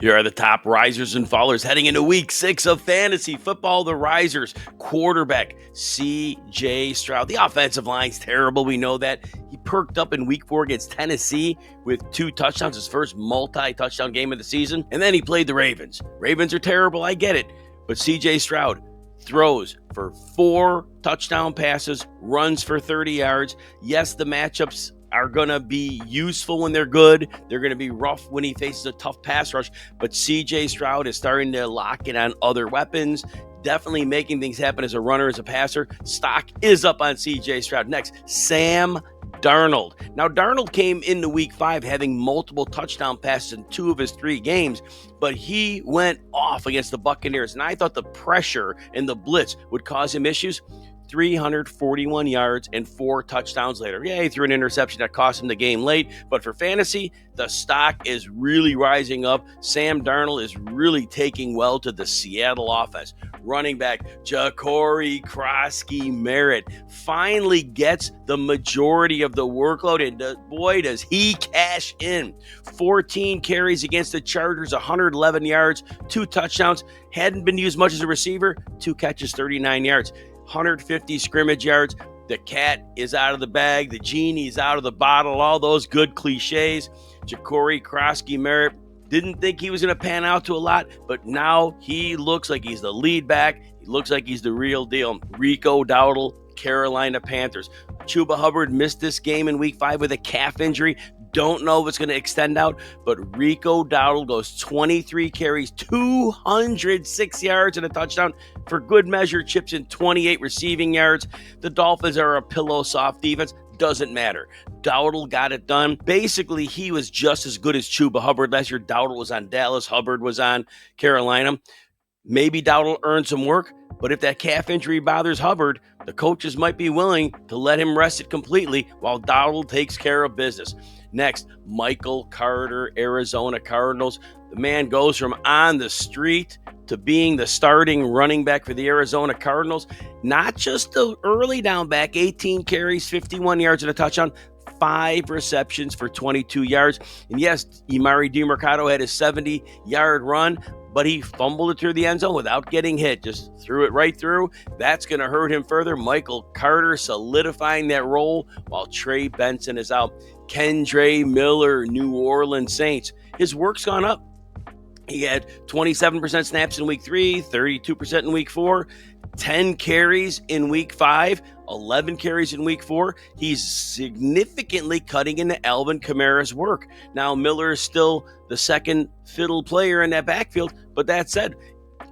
Here are the top risers and fallers heading into week 6 of fantasy football. The risers: quarterback C.J. Stroud. The offensive line's terrible. We know that. He perked up in week 4 against Tennessee with 2 touchdowns, his first multi-touchdown game of the season. And then he played the Ravens. Ravens are terrible, I get it. But C.J. Stroud throws for 4 touchdown passes, runs for 30 yards. Yes, the matchups are going to be useful when they're good. They're going to be rough when he faces a tough pass rush. But C.J. Stroud is starting to lock in on other weapons, definitely making things happen as a runner, as a passer. Stock is up on C.J. Stroud. Next, Sam Darnold. Now, Darnold came into week 5 having multiple touchdown passes in 2 of his 3 games, but he went off against the Buccaneers, and I thought the pressure and the blitz would cause him issues. 341 yards and 4 touchdowns later. Yeah, he threw an interception that cost him the game late, but for fantasy, the stock is really rising up. Sam Darnold is really taking well to the Seattle offense. Running back JaCory Croskey-Merritt finally gets the majority of the workload, and boy, does he cash in. 14 carries against the Chargers, 111 yards, 2 touchdowns. Hadn't been used much as a receiver, 2 catches, 39 yards. 150 scrimmage yards. The cat is out of the bag. The genie is out of the bottle. All those good cliches. JaCory Croskey-Merritt, didn't think he was going to pan out to a lot, but now he looks like he's the lead back. He looks like he's the real deal. Rico, Dowdle, Carolina Panthers. Chuba Hubbard missed this game in week 5 with a calf injury. Don't know if it's going to extend out, but Rico Dowdle goes 23 carries, 206 yards and a touchdown. For good measure, chips in 28 receiving yards. The Dolphins are a pillow soft defense. Doesn't matter. Dowdle got it done. Basically, he was just as good as Chuba Hubbard last year. Dowdle was on Dallas. Hubbard was on Carolina. Maybe Dowdle earned some work, but if that calf injury bothers Hubbard, the coaches might be willing to let him rest it completely while Dowdle takes care of business. Next, Michael Carter, Arizona Cardinals. The man goes from on the street to being the starting running back for the Arizona Cardinals. Not just the early down back, 18 carries, 51 yards and a touchdown, 5 receptions for 22 yards. And yes, Emari Demercado had a 70-yard run, but he fumbled it through the end zone without getting hit. Just threw it right through. That's going to hurt him further. Michael Carter solidifying that role while Trey Benson is out. Kendre Miller, New Orleans Saints. His work's gone up. He had 27% snaps in week 3, 32% in week 4, 10 carries in week 5, 11 carries in week 4. He's significantly cutting into Alvin Kamara's work. Now, Miller is still the second fiddle player in that backfield, but that said,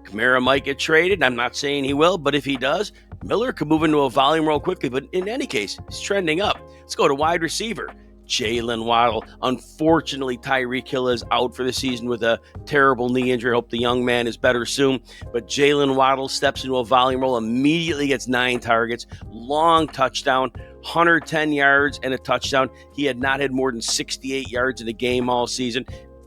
Kamara might get traded. I'm not saying he will, but if he does, Miller could move into a volume role quickly. But in any case, he's trending up. Let's go to wide receiver. Jaylen Waddle. Unfortunately, Tyreek Hill is out for the season with a terrible knee injury. Hope the young man is better soon. But Jaylen Waddle steps into a volume role, immediately gets 9 targets, long touchdown, 110 yards and a touchdown. He had not had more than 68 yards in a game all season.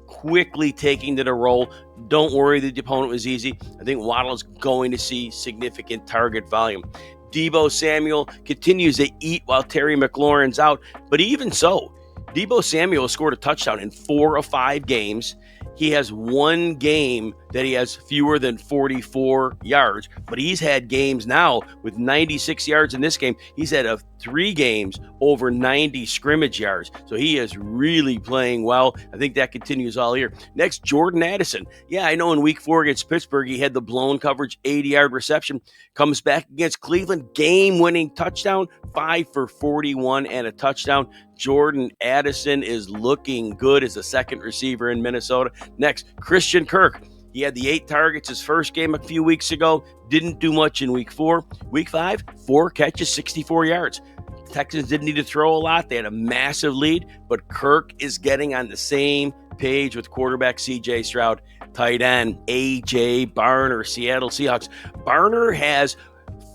Quickly taking to the role. Don't worry, the opponent was easy. I think Waddle is going to see significant target volume. Deebo Samuel continues to eat while Terry McLaurin's out, but even so, Deebo Samuel scored a touchdown in 4 of 5 games. He has 1 game that he has fewer than 44 yards, but he's had games now with 96 yards in this game. He's had 3 games over 90 scrimmage yards, so he is really playing well. I think that continues all year. Next, Jordan Addison. Yeah, I know in week 4 against Pittsburgh, he had the blown coverage 80-yard reception. Comes back against Cleveland, game-winning touchdown, 5 for 41 and a touchdown. Jordan Addison is looking good as a second receiver in Minnesota. Next, Christian Kirk. He had the 8 targets his first game a few weeks ago. Didn't do much in week 4. Week 5, 4 catches, 64 yards. Texans didn't need to throw a lot. They had a massive lead, but Kirk is getting on the same page with quarterback C.J. Stroud. Tight end A.J. Barner, Seattle Seahawks. Barner has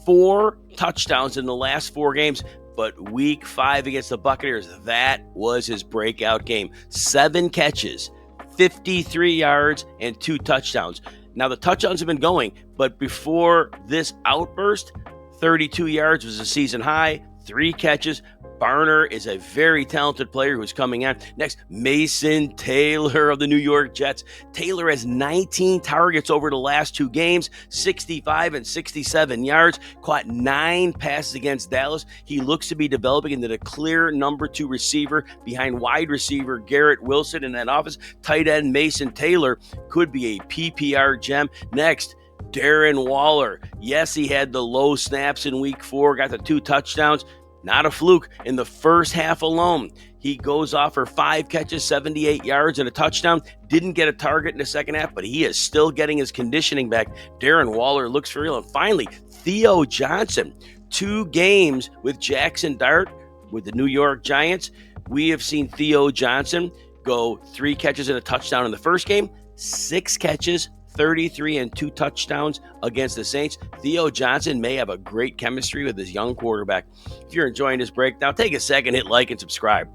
4 touchdowns in the last 4 games, but week 5 against the Buccaneers, that was his breakout game. 7 catches, 53 yards, and 2 touchdowns. Now, the touchdowns have been going, but before this outburst, 32 yards was a season high, 3 catches. Barner is a very talented player who's coming on. Next, Mason Taylor of the New York Jets. Taylor has 19 targets over the last 2 games, 65 and 67 yards, caught 9 passes against Dallas. He looks to be developing into the clear number 2 receiver behind wide receiver Garrett Wilson in that office. Tight end Mason Taylor could be a PPR gem. Next, Darren Waller. Yes, he had the low snaps in week 4, got the 2 touchdowns. Not a fluke. In the first half alone, he goes off for 5 catches, 78 yards, and a touchdown. Didn't get a target in the second half, but he is still getting his conditioning back. Darren Waller looks for real. And finally, Theo Johnson. 2 games with Jackson Dart with the New York Giants. We have seen Theo Johnson go 3 catches and a touchdown in the first game, 6 catches, 33 and 2 touchdowns against the Saints. Theo Johnson may have a great chemistry with his young quarterback. If you're enjoying this breakdown, take a second, hit like and subscribe.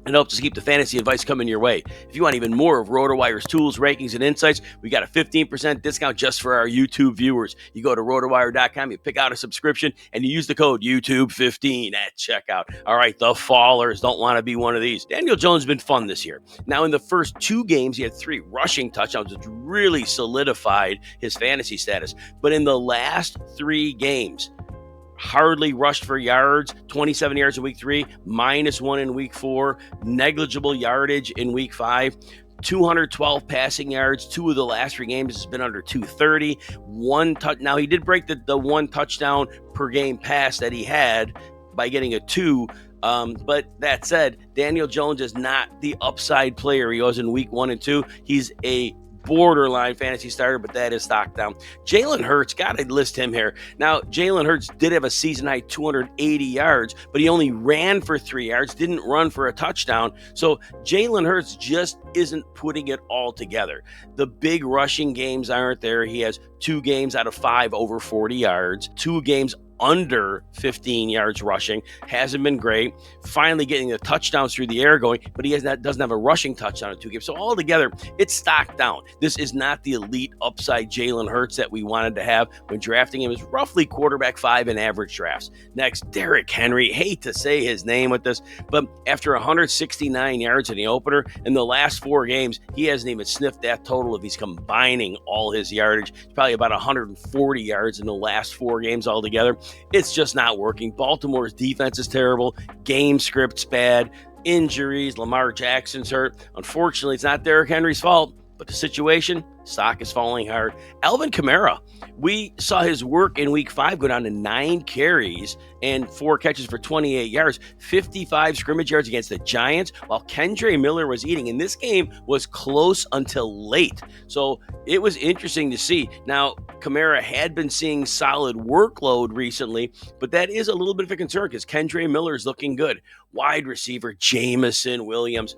It helps us keep the fantasy advice coming your way. If you want even more of RotoWire's tools, rankings, and insights, we got a 15% discount just for our YouTube viewers. You go to rotowire.com, you pick out a subscription, and you use the code YouTube15 at checkout. All right, the fallers don't want to be one of these. Daniel Jones has been fun this year. Now, in the first 2 games, he had 3 rushing touchdowns, which really solidified his fantasy status. But in the last 3 games, hardly rushed for yards, 27 yards in week 3, -1 in week 4, negligible yardage in week 5, 212 passing yards. 2 of the last 3 games has been under 230. Now, he did break the 1 touchdown per game pass that he had by getting a 2. But that said, Daniel Jones is not the upside player he was in week 1 and 2. He's a borderline fantasy starter, but that is stock down. Jalen Hurts, got to list him here. Now, Jalen Hurts did have a season-high 280 yards, but he only ran for 3 yards, didn't run for a touchdown. So Jalen Hurts just isn't putting it all together. The big rushing games aren't there. He has 2 games out of 5 over 40 yards, 2 games under 15 yards rushing. Hasn't been great. Finally getting the touchdowns through the air going, but he doesn't have a rushing touchdown in 2 games. So altogether, it's stocked down. This is not the elite upside Jalen Hurts that we wanted to have when drafting him. Is roughly quarterback 5 in average drafts. Next, Derrick Kendre. Hate to say his name with this, but after 169 yards in the opener, in the last 4 games, he hasn't even sniffed that total if he's combining all his yardage. It's probably about 140 yards in the last 4 games altogether. It's just not working. Baltimore's defense is terrible. Game script's bad. Injuries. Lamar Jackson's hurt. Unfortunately, it's not Derrick Henry's fault, but the situation, stock is falling hard. Alvin Kamara, we saw his work in week 5 go down to 9 carries and 4 catches for 28 yards, 55 scrimmage yards against the Giants, while Kendre Miller was eating. And this game was close until late. So it was interesting to see. Now, Kamara had been seeing solid workload recently, but that is a little bit of a concern because Kendre Miller is looking good. Wide receiver Jameson Williams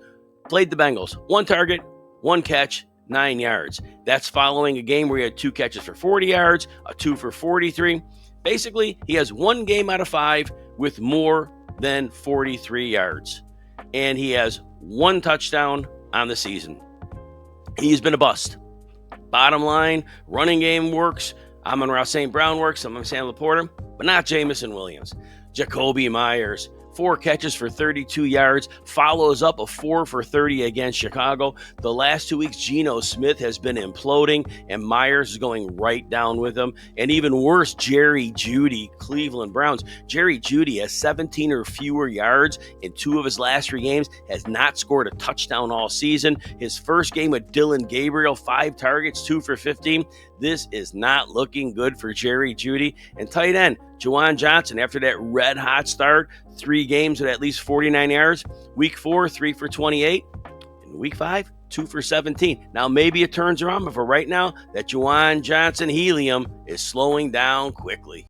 played the Bengals. 1 target, 1 catch, 9 yards. That's following a game where he had 2 catches for 40 yards, a 2 for 43. Basically, he has 1 game out of 5 with more than 43 yards. And he has 1 touchdown on the season. He's been a bust. Bottom line, running game works. Amon-Ra St. Brown works. I'm Sam Laporta, but not Jameson Williams. Jakobi Meyers, 4 catches for 32 yards, follows up a 4 for 30 against Chicago. The last 2 weeks, Geno Smith has been imploding, and Meyers is going right down with him. And even worse, Jerry Jeudy, Cleveland Browns. Jerry Jeudy has 17 or fewer yards in 2 of his last 3 games, has not scored a touchdown all season. His first game with Dylan Gabriel, 5 targets, 2 for 15. This is not looking good for Jerry Jeudy. And tight end, Juwan Johnson, after that red-hot start, 3 games with at least 49 yards. Week 4, 3 for 28. In week 5, 2 for 17. Now, maybe it turns around, but for right now, that Juwan Johnson helium is slowing down quickly.